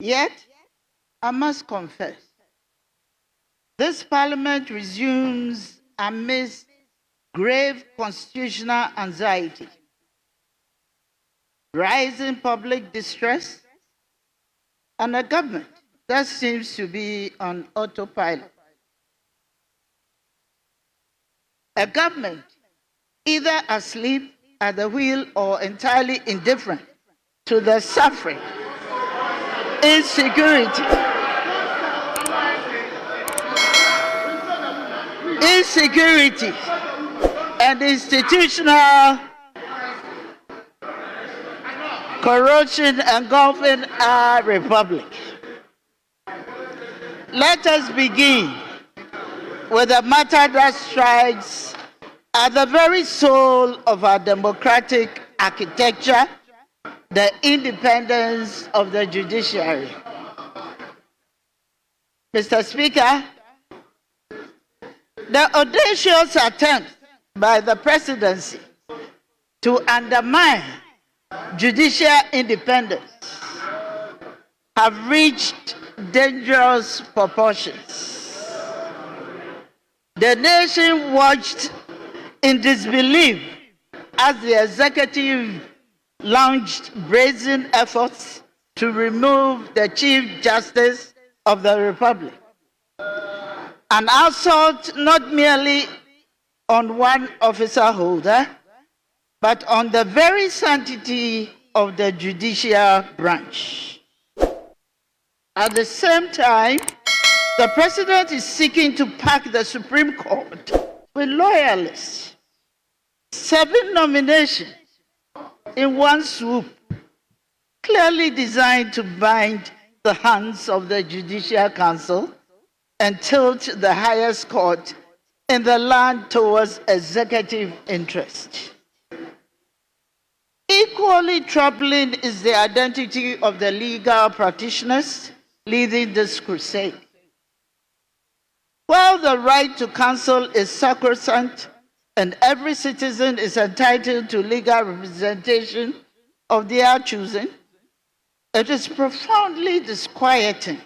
Yet, I must confess, this parliament resumes amidst grave constitutional anxiety, rising public distress, and a government that seems to be on autopilot. A government either asleep at the wheel or entirely indifferent to the suffering, insecurity, and institutional corruption engulfing our republic. Let us begin with a matter that strikes at the very soul of our democratic architecture, the independence of the judiciary. Mr. Speaker, the audacious attempt by the presidency to undermine judicial independence have reached dangerous proportions. The nation watched in disbelief as the executive launched brazen efforts to remove the Chief Justice of the Republic. An assault not merely on one officer holder, but on the very sanctity of the judicial branch. At the same time, the president is seeking to pack the Supreme Court with loyalists. 7 nominations in one swoop, clearly designed to bind the hands of the Judicial Council and tilt the highest court in the land towards executive interest. Equally troubling is the identity of the legal practitioners leading this crusade. While the right to counsel is sacrosanct and every citizen is entitled to legal representation of their choosing, it is profoundly disquieting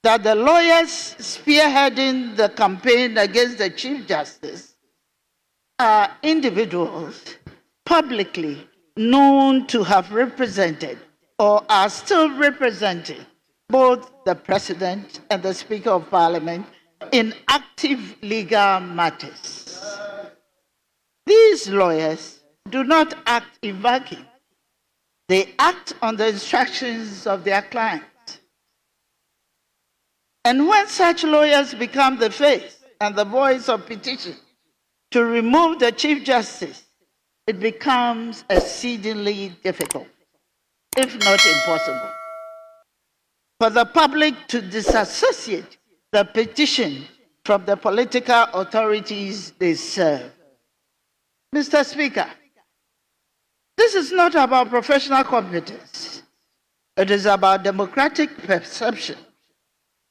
that the lawyers spearheading the campaign against the Chief Justice are individuals publicly known to have represented or are still representing both the President and the Speaker of Parliament in active legal matters. These lawyers do not act in vacuum. They act on the instructions of their clients. And when such lawyers become the face and the voice of petition to remove the Chief Justice, it becomes exceedingly difficult, if not impossible, for the public to disassociate the petition from the political authorities they serve. Mr. Speaker, this is not about professional competence. It is about democratic perception.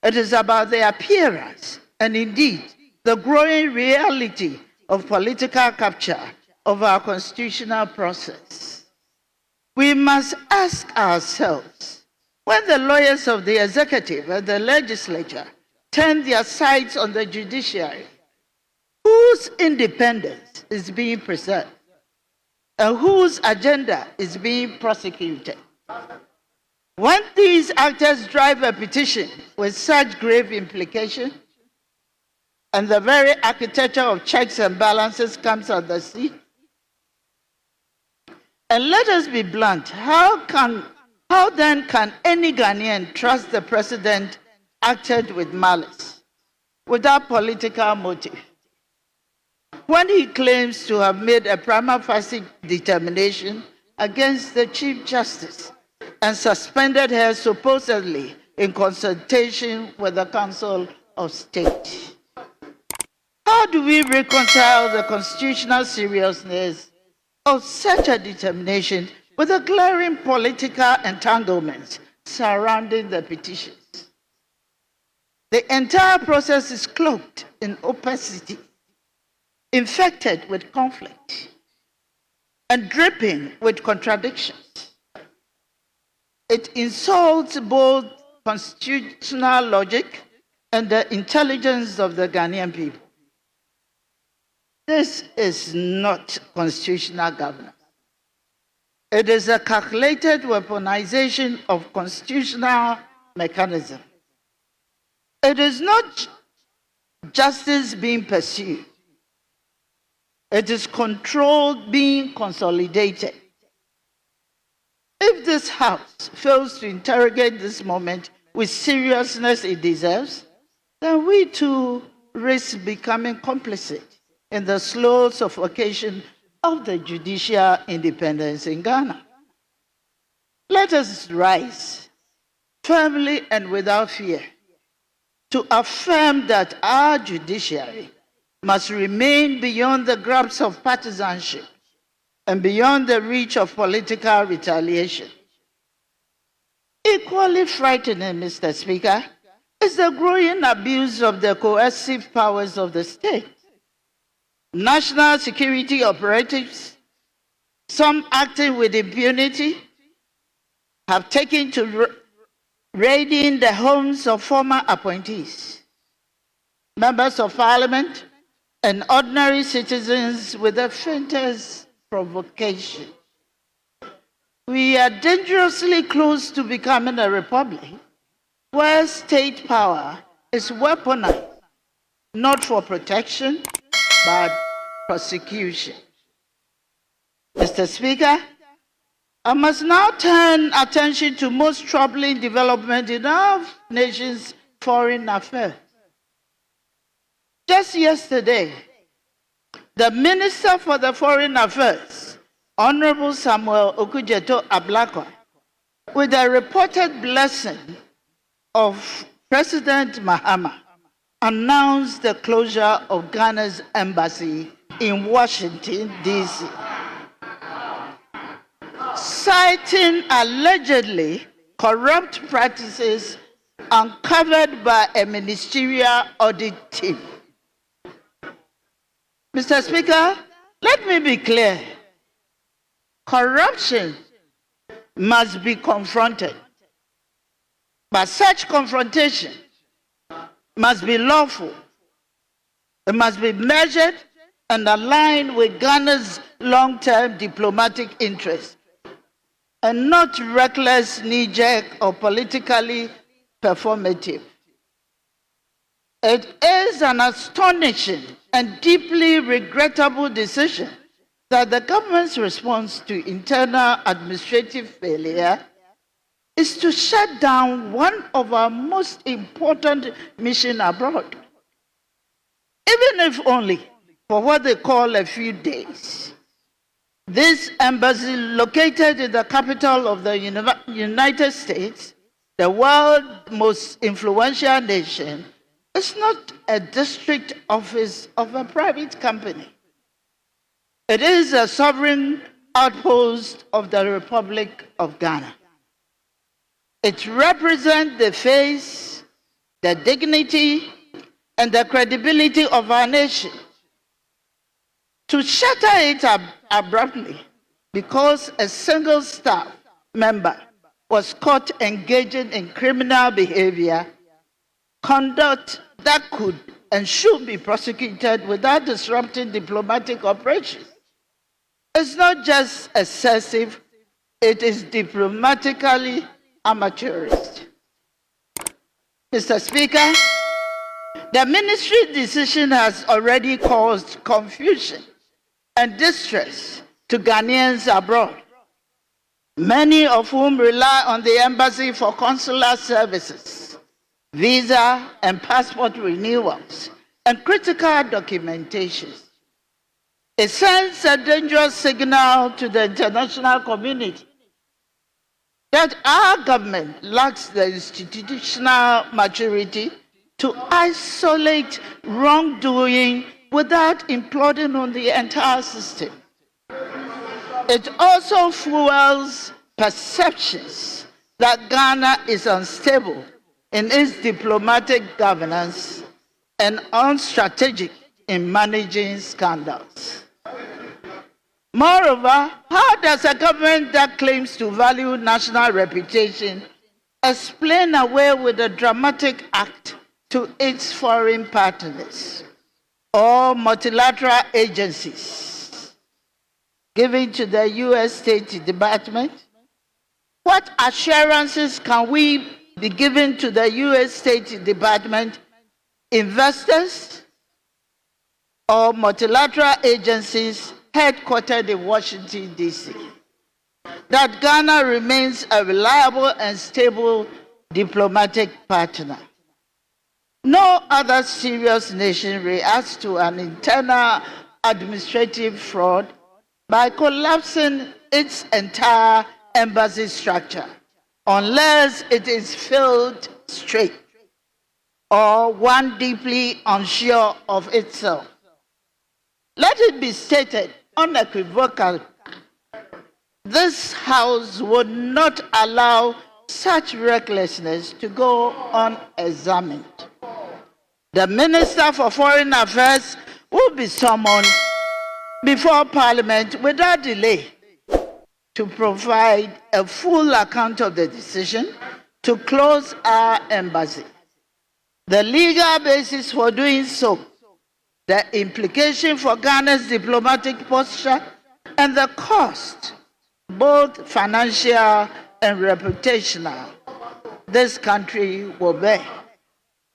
It is about the appearance and indeed the growing reality of political capture of our constitutional process. We must ask ourselves, when the lawyers of the executive and the legislature turn their sights on the judiciary, whose independence is being preserved and whose agenda is being prosecuted? When these actors drive a petition with such grave implications, and the very architecture of checks and balances comes on the scene, and let us be blunt, how then can any Ghanaian trust the president acted with malice, without political motive, when he claims to have made a prima facie determination against the Chief Justice and suspended her supposedly in consultation with the Council of State? How do we reconcile the constitutional seriousness of such a determination with the glaring political entanglements surrounding the petitions? The entire process is cloaked in opacity, infected with conflict, and dripping with contradictions. It insults both constitutional logic and the intelligence of the Ghanaian people. This is not constitutional governance. It is a calculated weaponization of constitutional mechanism. It is not justice being pursued. It is control being consolidated. If this House fails to interrogate this moment with seriousness it deserves, then we too risk becoming complicit in the slow suffocation of the judicial independence in Ghana. Let us rise firmly and without fear to affirm that our judiciary must remain beyond the grasp of partisanship and beyond the reach of political retaliation. Equally frightening, Mr. Speaker, is the growing abuse of the coercive powers of the state. National security operatives, some acting with impunity, have taken to raiding the homes of former appointees, members of parliament, and ordinary citizens with the faintest provocation. We are dangerously close to becoming a republic where state power is weaponized, not for protection, but prosecution. Mr. Speaker, I must now turn attention to most troubling development in our nation's foreign affairs. Just yesterday, the Minister for the Foreign Affairs, Honorable Samuel Okudzeto Ablakwa, with the reported blessing of President Mahama, announced the closure of Ghana's embassy in Washington, D.C., citing allegedly corrupt practices uncovered by a ministerial audit team. Mr. Speaker, let me be clear. Corruption must be confronted, but such confrontation must be lawful. It must be measured and aligned with Ghana's long-term diplomatic interests, and not reckless, knee-jerk, or politically performative. It is an astonishing and deeply regrettable decision that the government's response to internal administrative failure is to shut down one of our most important missions abroad, even if only for what they call a few days. This embassy, located in the capital of the United States, the world's most influential nation, is not a district office of a private company. It is a sovereign outpost of the Republic of Ghana. It represents the face, the dignity, and the credibility of our nation. To shatter it abruptly because a single staff member was caught engaging in criminal behavior, conduct that could and should be prosecuted without disrupting diplomatic operations, it's not just excessive, it is diplomatically amateurist. Mr. Speaker, the ministry decision has already caused confusion and distress to Ghanaians abroad, many of whom rely on the embassy for consular services, visa and passport renewals, and critical documentation. It sends a dangerous signal to the international community that our government lacks the institutional maturity to isolate wrongdoing without imploding on the entire system. It also fuels perceptions that Ghana is unstable in its diplomatic governance and unstrategic in managing scandals. Moreover, how does a government that claims to value national reputation explain away with a dramatic act to its foreign partners or multilateral agencies, giving to the U.S. State Department? What assurances can we be given to the U.S. State Department, investors, or multilateral agencies headquartered in Washington, D.C., that Ghana remains a reliable and stable diplomatic partner? No other serious nation reacts to an internal administrative fraud by collapsing its entire embassy structure unless it is filled straight or one deeply unsure of itself. Let it be stated unequivocally, this House would not allow such recklessness to go unexamined. The Minister for Foreign Affairs will be summoned before Parliament without delay to provide a full account of the decision to close our embassy, the legal basis for doing so, the implication for Ghana's diplomatic posture, and the cost, both financial and reputational, this country will bear.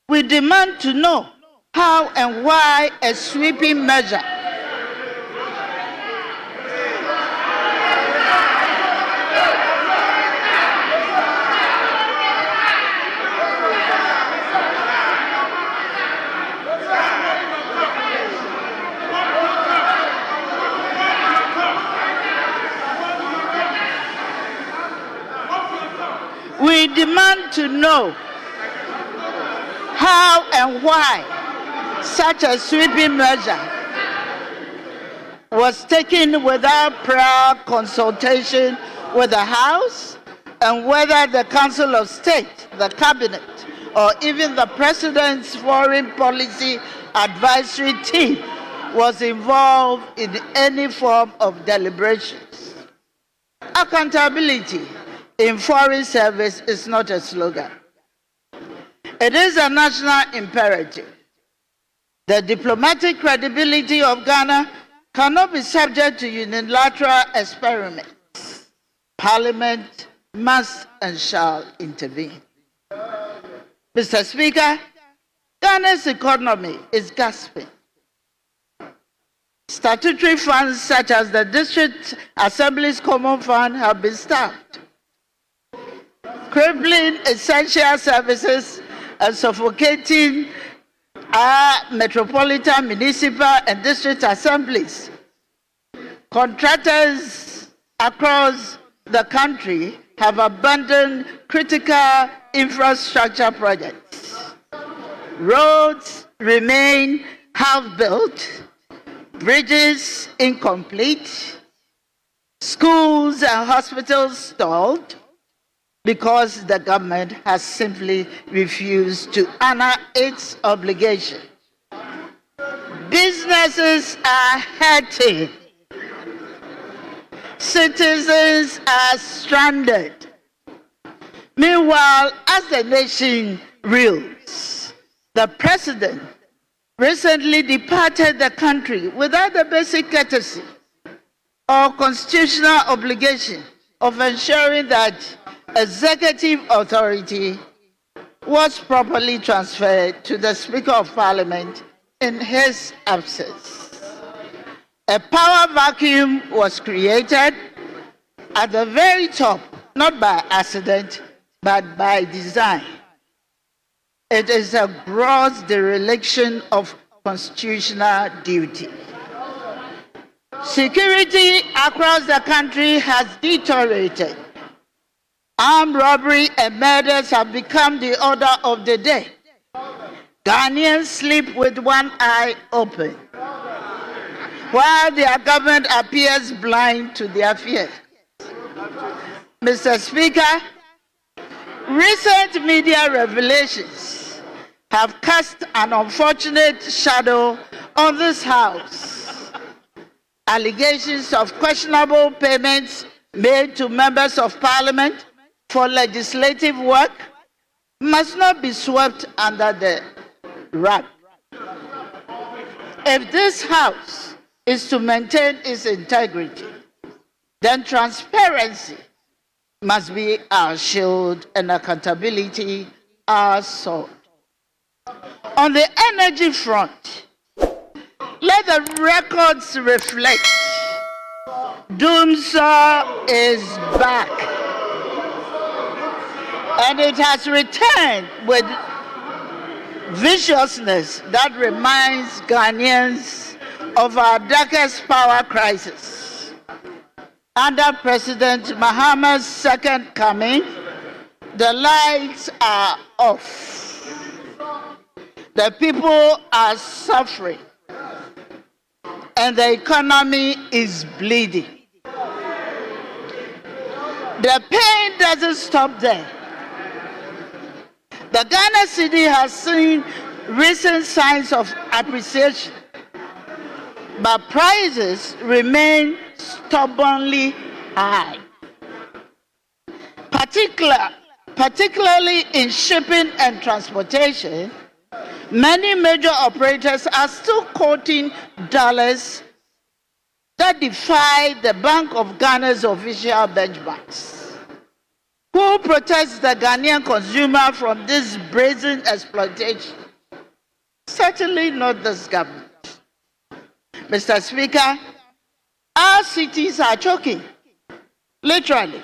We demand to know how and why a sweeping measure we demand to know how and why such a sweeping measure was taken without prior consultation with the House, and whether the Council of State, the Cabinet, or even the President's Foreign Policy Advisory Team was involved in any form of deliberations. Accountability in foreign service is not a slogan. It is a national imperative. The diplomatic credibility of Ghana cannot be subject to unilateral experiments. Parliament must and shall intervene. Mr. Speaker, Ghana's economy is gasping. Statutory funds such as the District Assembly's Common Fund have been starved, crippling essential services and suffocating our metropolitan, municipal, and district assemblies. Contractors across the country have abandoned critical infrastructure projects. Roads remain half-built, bridges incomplete, schools and hospitals stalled, because the government has simply refused to honor its obligation. Businesses are hurting. Citizens are stranded. Meanwhile, as the nation reels, the president recently departed the country without the basic courtesy or constitutional obligation of ensuring that executive authority was properly transferred to the Speaker of Parliament in his absence. A power vacuum was created at the very top, not by accident, but by design. It is a gross dereliction of constitutional duty. Security across the country has deteriorated. Armed robbery and murders have become the order of the day. Ghanaians sleep with one eye open, while their government appears blind to their fears. Mr. Speaker, recent media revelations have cast an unfortunate shadow on this House. Allegations of questionable payments made to members of parliament for legislative work must not be swept under the rug. If this House is to maintain its integrity, then transparency must be our shield and accountability our sword. On the energy front, let the records reflect Dumsor is back, and it has returned with viciousness that reminds Ghanaians of our darkest power crisis. Under President Mahama's second coming, the lights are off. The people are suffering, and the economy is bleeding. The pain doesn't stop there. The Ghana city has seen recent signs of appreciation, but prices remain stubbornly high, particularly in shipping and transportation. Many major operators are still quoting dollars that defy the Bank of Ghana's official benchmarks. Who protects the Ghanaian consumer from this brazen exploitation? Certainly not this government. Mr. Speaker, our cities are choking, literally.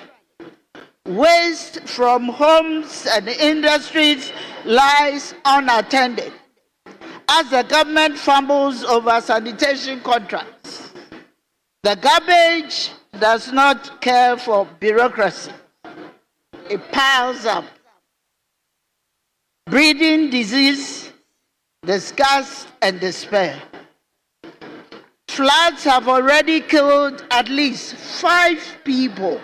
Waste from homes and industries lies unattended as the government fumbles over sanitation contracts. The garbage does not care for bureaucracy. It piles up, breeding disease, disgust, and despair. Floods have already killed at least 5 people,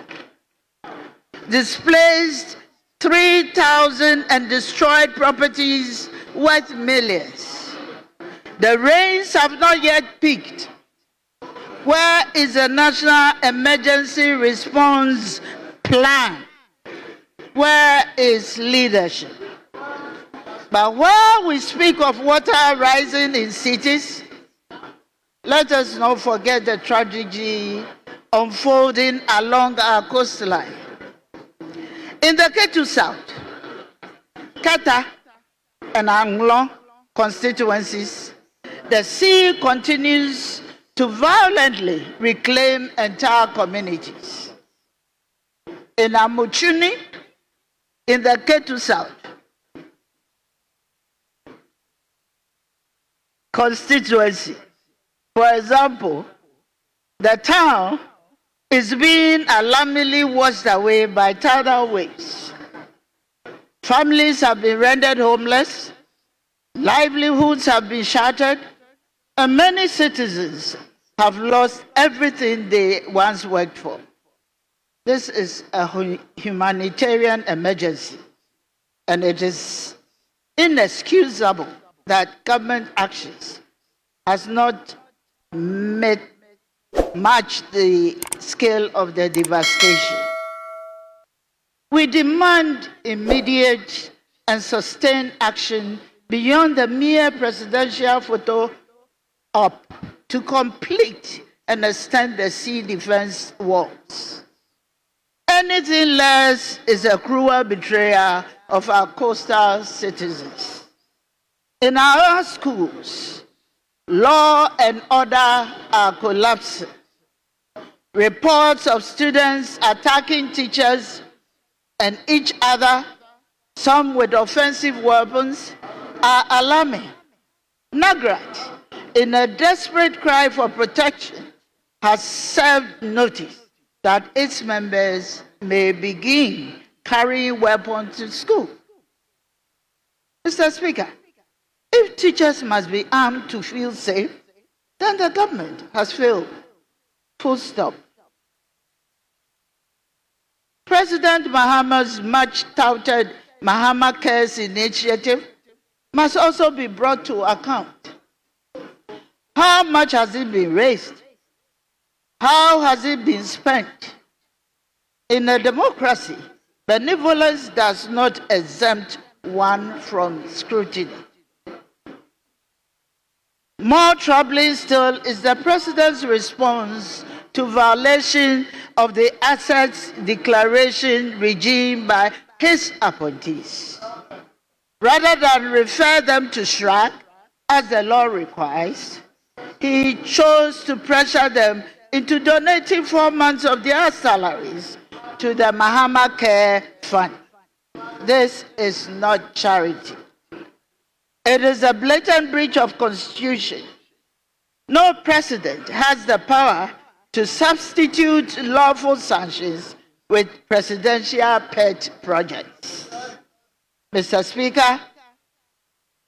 displaced 3,000, and destroyed properties worth millions. The rains have not yet peaked. Where is the National Emergency Response Plan? Where is leadership? But while we speak of water rising in cities, let us not forget the tragedy unfolding along our coastline. In the Ketu South, Kata and Anglong constituencies, the sea continues to violently reclaim entire communities. In Amuchuni, in the Ketu South constituency, for example, the town is being alarmingly washed away by tidal waves. Families have been rendered homeless, livelihoods have been shattered, and many citizens have lost everything they once worked for. This is a humanitarian emergency, and it is inexcusable that government actions has not matched the scale of the devastation. We demand immediate and sustained action beyond the mere presidential photo op to complete and extend the sea defense walls. Anything less is a cruel betrayal of our coastal citizens. In our schools, law and order are collapsing. Reports of students attacking teachers and each other, some with offensive weapons, are alarming. NAGRAT, in a desperate cry for protection, has served notice that its members may begin carrying weapons to school. Mr. Speaker, if teachers must be armed to feel safe, then the government has failed. Full stop. President Mahama's much touted Mahama Cares initiative must also be brought to account. How much has it been raised? How has it been spent? In a democracy, benevolence does not exempt one from scrutiny. More troubling still is the president's response to violation of the assets declaration regime by his appointees. Rather than refer them to SHRAC, as the law requires, he chose to pressure them into donating 4 months of their salaries to the Mahama Care Fund. This is not charity. It is a blatant breach of Constitution. No president has the power to substitute lawful sanctions with presidential pet projects. Mr. Speaker,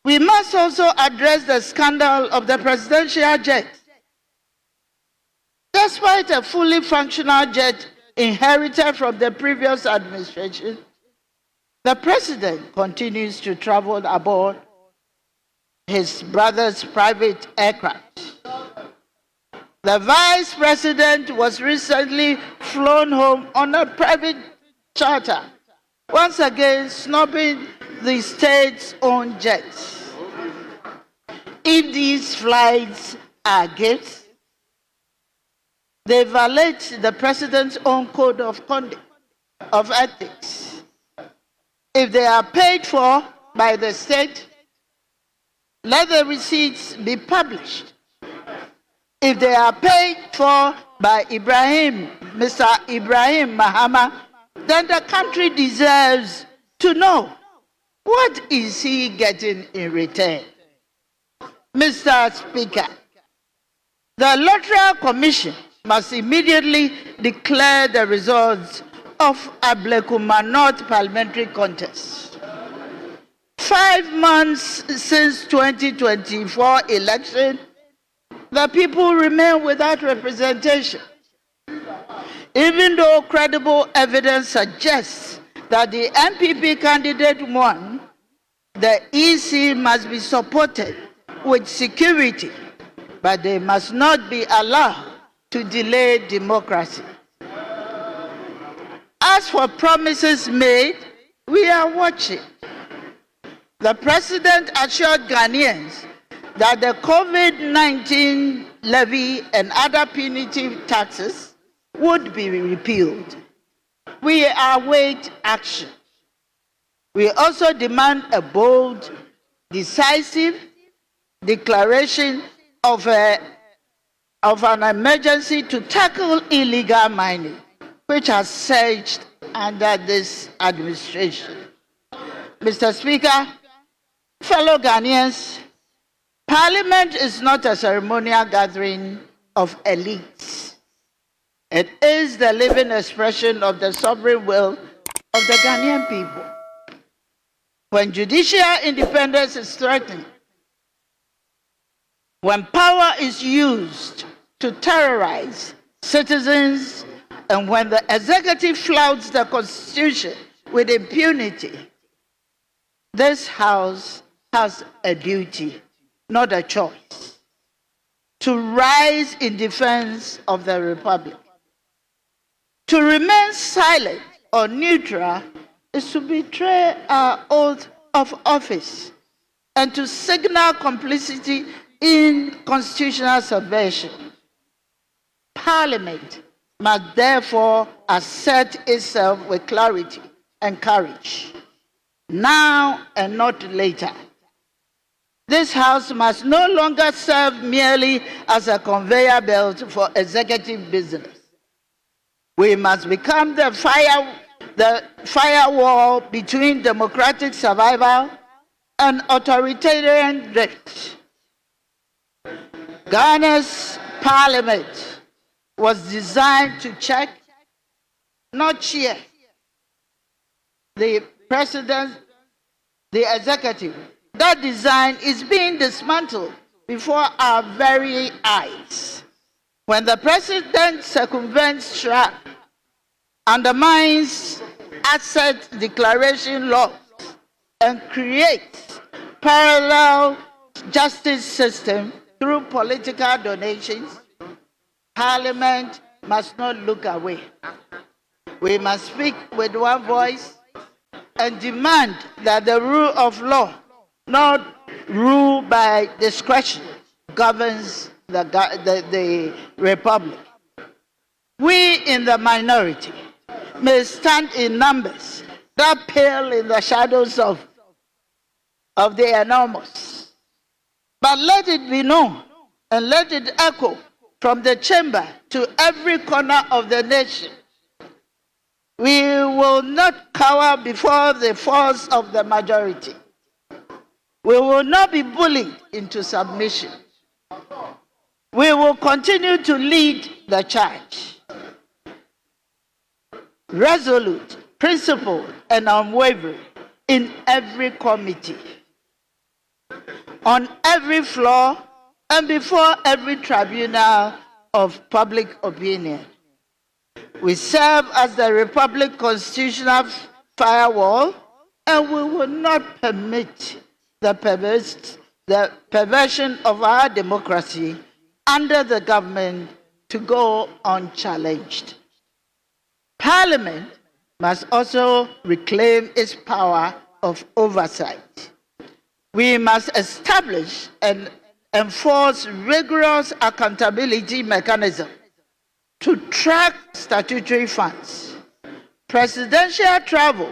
we must also address the scandal of the presidential jet. Despite a fully functional jet inherited from the previous administration, the president continues to travel aboard his brother's private aircraft. The vice president was recently flown home on a private charter, once again snubbing the state's own jets. If these flights are gifts, they violate the president's own code of conduct of ethics. If they are paid for by the state, let the receipts be published. If they are paid for by Mr. Ibrahim Mahama, then the country deserves to know what is he getting in return. Mr. Speaker, the Electoral Commission must immediately declare the results of Ablekuma North parliamentary contest. 5 months since 2024 election, the people remain without representation. Even though credible evidence suggests that the MPP candidate won, the EC must be supported with security, but they must not be allowed to delay democracy. As for promises made, we are watching. The president assured Ghanaians that the COVID-19 levy and other punitive taxes would be repealed. We await action. We also demand a bold, decisive declaration of an emergency to tackle illegal mining, which has surged under this administration. Mr. Speaker, fellow Ghanaians, Parliament is not a ceremonial gathering of elites. It is the living expression of the sovereign will of the Ghanaian people. When judicial independence is threatened, when power is used to terrorize citizens, and when the executive flouts the Constitution with impunity, this House has a duty, not a choice, to rise in defense of the Republic. To remain silent or neutral is to betray our oath of office and to signal complicity in constitutional subversion. Parliament must therefore assert itself with clarity and courage, now and not later. This House must no longer serve merely as a conveyor belt for executive business. We must become the firewall between democratic survival and authoritarian drift. Ghana's parliament was designed to check, not cheer, the president, the executive. That design is being dismantled before our very eyes. When the president circumvents SHRAC, undermines asset declaration laws, and creates parallel justice system through political donations, Parliament must not look away. We must speak with one voice and demand that the rule of law, not rule by discretion, governs the Republic. We in the minority may stand in numbers that pale in the shadows of the enormous. But let it be known and let it echo from the chamber to every corner of the nation. We will not cower before the force of the majority. We will not be bullied into submission. We will continue to lead the charge. Resolute, principled, and unwavering in every committee, on every floor, and before every tribunal of public opinion. We serve as the Republic constitutional firewall, and we will not permit the perversion of our democracy under the government to go unchallenged. Parliament must also reclaim its power of oversight. We must establish and enforce rigorous accountability mechanisms to track statutory funds, presidential travel,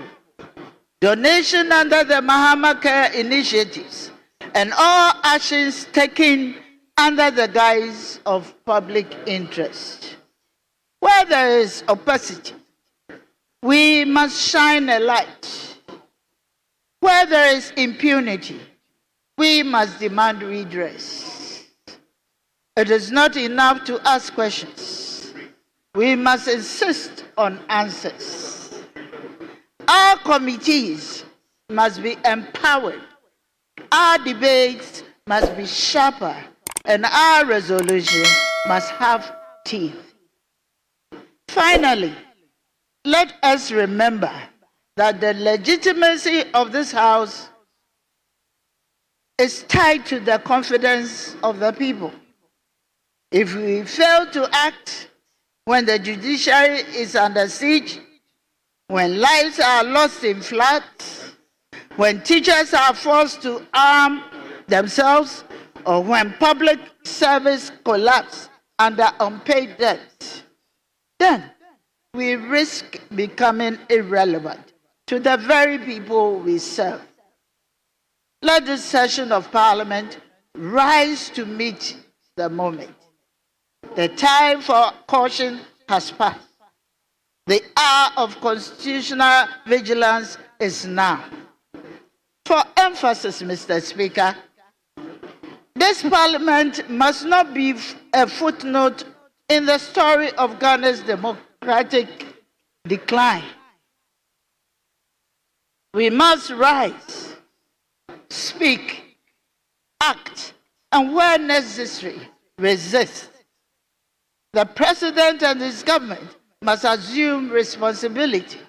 donation under the Mahama care initiatives, and all actions taken under the guise of public interest. Where there is opacity, we must shine a light. Where there is impunity, we must demand redress. It is not enough to ask questions. We must insist on answers. Our committees must be empowered. Our debates must be sharper, and our resolution must have teeth. Finally, let us remember that the legitimacy of this House is tied to the confidence of the people. If we fail to act when the judiciary is under siege, when lives are lost in floods, when teachers are forced to arm themselves, or when public service collapse under unpaid debt, then we risk becoming irrelevant to the very people we serve. Let this session of Parliament rise to meet the moment. The time for caution has passed. The hour of constitutional vigilance is now. For emphasis, Mr. Speaker, this Parliament must not be a footnote in the story of Ghana's democratic decline. We must rise, speak, act, and where necessary, resist. The President and his government must assume responsibility.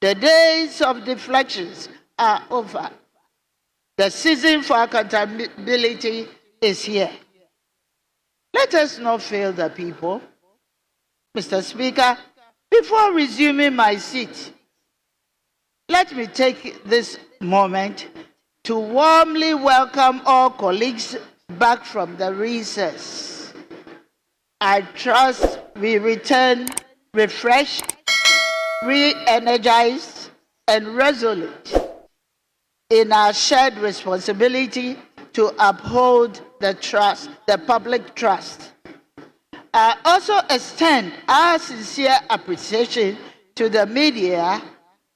The days of deflections are over. The season for accountability is here. Let us not fail the people. Mr. Speaker, before resuming my seat, let me take this moment to warmly welcome all colleagues back from the recess. I trust we return refreshed, re-energized, and resolute in our shared responsibility to uphold the public trust. I also extend our sincere appreciation to the media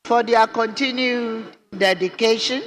for their continued dedication